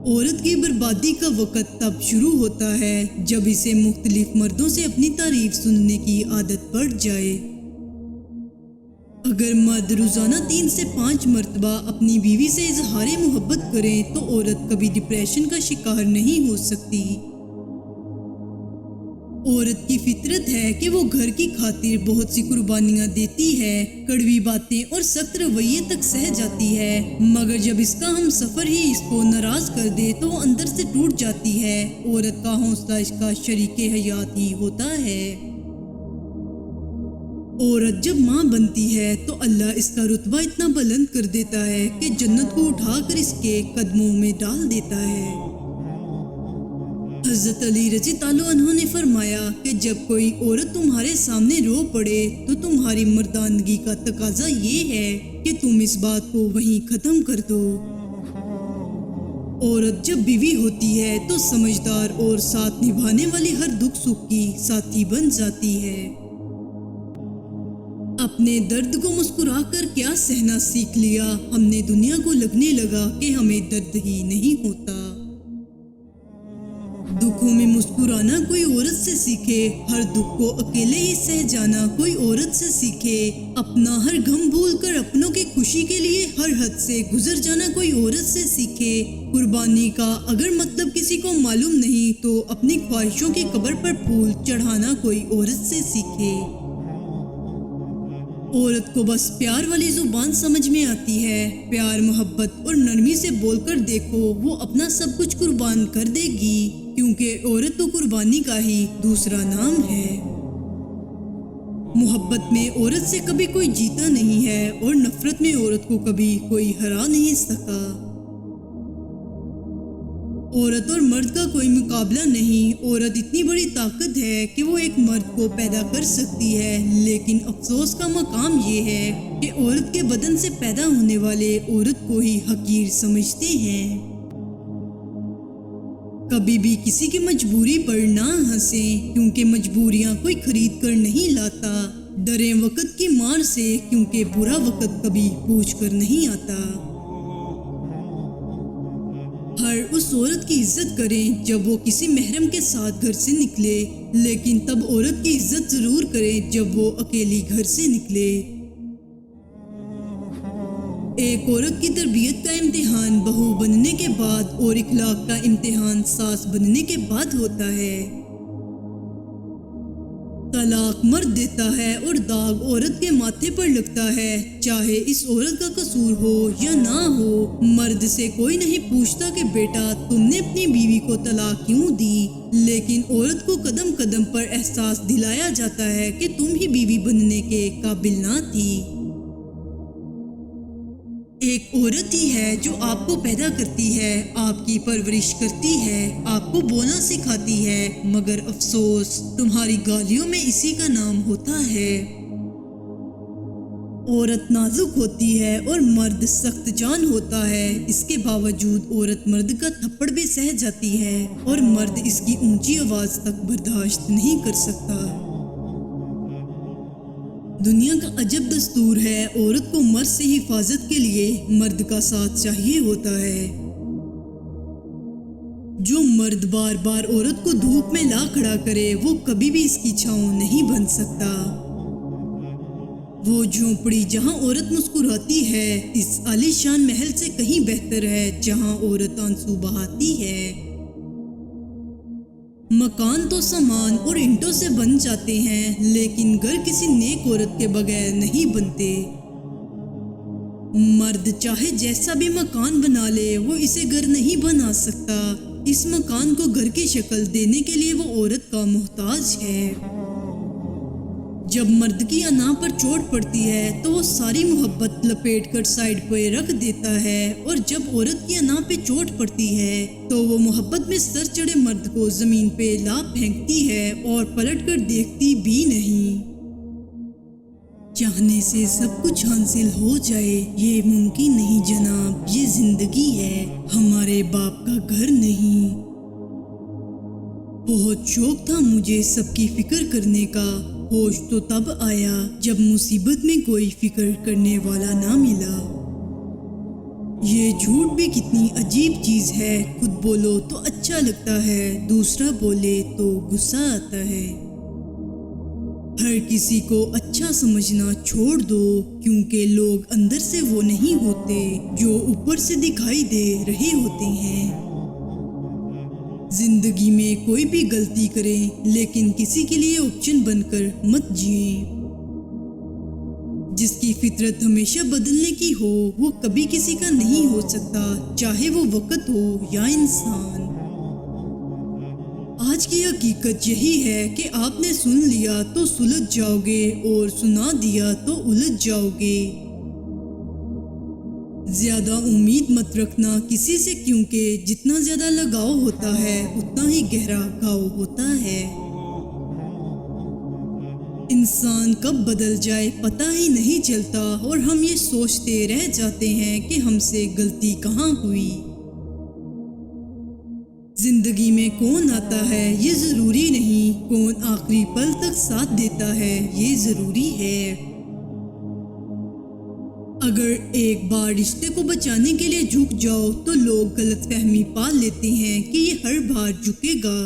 عورت کی بربادی کا وقت تب شروع ہوتا ہے جب اسے مختلف مردوں سے اپنی تعریف سننے کی عادت پڑ جائے۔ اگر مرد روزانہ 3 سے 5 مرتبہ اپنی بیوی سے اظہار محبت کریں تو عورت کبھی ڈپریشن کا شکار نہیں ہو سکتی۔ عورت کی فطرت ہے کہ وہ گھر کی خاطر بہت سی قربانیاں دیتی ہے، کڑوی باتیں اور سخت رویے تک سہ جاتی ہے، مگر جب اس کا ہم سفر ہی اس کو ناراض کر دے تو وہ اندر سے ٹوٹ جاتی ہے۔ عورت کا حوصلہ اس کا شریک حیات ہی ہوتا ہے۔ عورت جب ماں بنتی ہے تو اللہ اس کا رتبہ اتنا بلند کر دیتا ہے کہ جنت کو اٹھا کر اس کے قدموں میں ڈال دیتا ہے۔ حضرت علی رضی اللہ عنہ نے فرمایا کہ جب کوئی عورت تمہارے سامنے رو پڑے تو تمہاری مردانگی کا تقاضا یہ ہے کہ تم اس بات کو وہیں ختم کر دو۔ عورت جب بیوی ہوتی ہے تو سمجھدار اور ساتھ نبھانے والی ہر دکھ سکھ کی ساتھی بن جاتی ہے۔ اپنے درد کو مسکرا کر کیا سہنا سیکھ لیا، ہم نے دنیا کو لگنے لگا کہ ہمیں درد ہی نہیں ہوتا۔ دکھوں میں مسکرانا کوئی عورت سے سیکھے، ہر دکھ کو اکیلے ہی سہ جانا کوئی عورت سے سیکھے، اپنا ہر غم بھول کر اپنوں کی خوشی کے لیے ہر حد سے گزر جانا کوئی عورت سے سیکھے۔ قربانی کا اگر مطلب کسی کو معلوم نہیں تو اپنی خواہشوں کی قبر پر پھول چڑھانا کوئی عورت سے سیکھے۔ عورت کو بس پیار والی زبان سمجھ میں آتی ہے، پیار محبت اور نرمی سے بول کر دیکھو، وہ اپنا سب کچھ قربان کر دے گی، کیونکہ عورت تو قربانی کا ہی دوسرا نام ہے۔ محبت میں عورت سے کبھی کوئی جیتا نہیں ہے اور نفرت میں عورت کو کبھی کوئی ہرا نہیں سکا۔ عورت اور مرد کا کوئی مقابلہ نہیں، عورت اتنی بڑی طاقت ہے کہ وہ ایک مرد کو پیدا کر سکتی ہے، لیکن افسوس کا مقام یہ ہے کہ عورت کے بدن سے پیدا ہونے والے عورت کو ہی حقیر سمجھتے ہیں۔ کبھی بھی کسی کی مجبوری پر نہ ہنسیں، کیونکہ مجبوریاں کوئی خرید کر نہیں لاتا۔ ڈریں وقت کی مار سے، کیونکہ برا وقت کبھی پوچھ کر نہیں آتا۔ ہر اس عورت کی عزت کریں جب وہ کسی محرم کے ساتھ گھر سے نکلے، لیکن تب عورت کی عزت ضرور کریں جب وہ اکیلی گھر سے نکلے۔ ایک عورت کی تربیت کا امتحان بہو بننے کے بعد اور اخلاق کا امتحان ساس بننے کے بعد ہوتا ہے۔ طلاق مرد دیتا ہے اور داغ عورت کے ماتھے پر لگتا ہے، چاہے اس عورت کا قصور ہو یا نہ ہو۔ مرد سے کوئی نہیں پوچھتا کہ بیٹا تم نے اپنی بیوی کو طلاق کیوں دی، لیکن عورت کو قدم قدم پر احساس دلایا جاتا ہے کہ تم ہی بیوی بننے کے قابل نہ تھی۔ ایک عورت ہی ہے جو آپ کو پیدا کرتی ہے، آپ کی پرورش کرتی ہے، آپ کو بولنا سکھاتی ہے، مگر افسوس تمہاری گالیوں میں اسی کا نام ہوتا ہے۔ عورت نازک ہوتی ہے اور مرد سخت جان ہوتا ہے، اس کے باوجود عورت مرد کا تھپڑ بھی سہ جاتی ہے اور مرد اس کی اونچی آواز تک برداشت نہیں کر سکتا۔ دنیا کا عجب دستور ہے، عورت کو مرد سے حفاظت کے لیے مرد کا ساتھ چاہیے ہوتا ہے۔ جو مرد بار بار عورت کو دھوپ میں لا کھڑا کرے وہ کبھی بھی اس کی چھاؤں نہیں بن سکتا۔ وہ جھونپڑی جہاں عورت مسکراتی ہے اس عالی شان محل سے کہیں بہتر ہے جہاں عورت آنسو بہاتی ہے۔ مکان تو سامان اور اینٹوں سے بن جاتے ہیں، لیکن گھر کسی نیک عورت کے بغیر نہیں بنتے۔ مرد چاہے جیسا بھی مکان بنا لے وہ اسے گھر نہیں بنا سکتا، اس مکان کو گھر کی شکل دینے کے لیے وہ عورت کا محتاج ہے۔ جب مرد کی انا پر چوٹ پڑتی ہے تو وہ ساری محبت لپیٹ کر سائیڈ پہ رکھ دیتا ہے، اور جب عورت کی انا پہ چوٹ پڑتی ہے تو وہ محبت میں سر چڑھے مرد کو زمین پہ لا پھینکتی ہے اور پلٹ کر دیکھتی بھی نہیں۔ چاہنے سے سب کچھ حاصل ہو جائے یہ ممکن نہیں جناب، یہ زندگی ہے، ہمارے باپ کا گھر نہیں۔ بہت شوق تھا مجھے سب کی فکر کرنے کا، ہوش تو تب آیا جب مصیبت میں کوئی فکر کرنے والا نہ ملا۔ یہ جھوٹ بھی کتنی عجیب چیز ہے، خود بولو تو اچھا لگتا ہے، دوسرا بولے تو غصہ آتا ہے۔ ہر کسی کو اچھا سمجھنا چھوڑ دو، کیونکہ لوگ اندر سے وہ نہیں ہوتے جو اوپر سے دکھائی دے رہے ہوتے ہیں۔ زندگی میں کوئی بھی غلطی کریں، لیکن کسی کے لیے آپشن بن کر مت جئیں۔ جس کی فطرت ہمیشہ بدلنے کی ہو، وہ کبھی کسی کا نہیں ہو سکتا، چاہے وہ وقت ہو یا انسان۔ آج کی حقیقت یہی ہے کہ آپ نے سن لیا تو سلجھ جاؤ گے، اور سنا دیا تو الجھ جاؤ گے۔ زیادہ امید مت رکھنا کسی سے، کیونکہ جتنا زیادہ لگاؤ ہوتا ہے اتنا ہی گہرا گھاؤ ہوتا ہے۔ انسان کب بدل جائے پتہ ہی نہیں چلتا، اور ہم یہ سوچتے رہ جاتے ہیں کہ ہم سے غلطی کہاں ہوئی۔ زندگی میں کون آتا ہے یہ ضروری نہیں، کون آخری پل تک ساتھ دیتا ہے یہ ضروری ہے۔ اگر ایک بار رشتے کو بچانے کے لیے جھک جاؤ تو لوگ غلط فہمی پال لیتے ہیں کہ یہ ہر بار جھکے گا،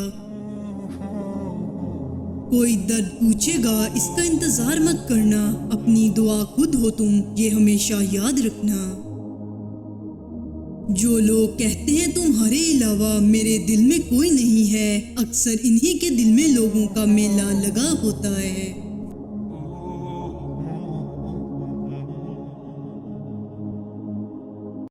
کوئی درد پوچھے گا، اس کا انتظار مت کرنا، اپنی دعا خود ہو تم، یہ ہمیشہ یاد رکھنا۔ جو لوگ کہتے ہیں تمہارے علاوہ میرے دل میں کوئی نہیں ہے، اکثر انہی کے دل میں لوگوں کا میلہ لگا ہوتا ہے۔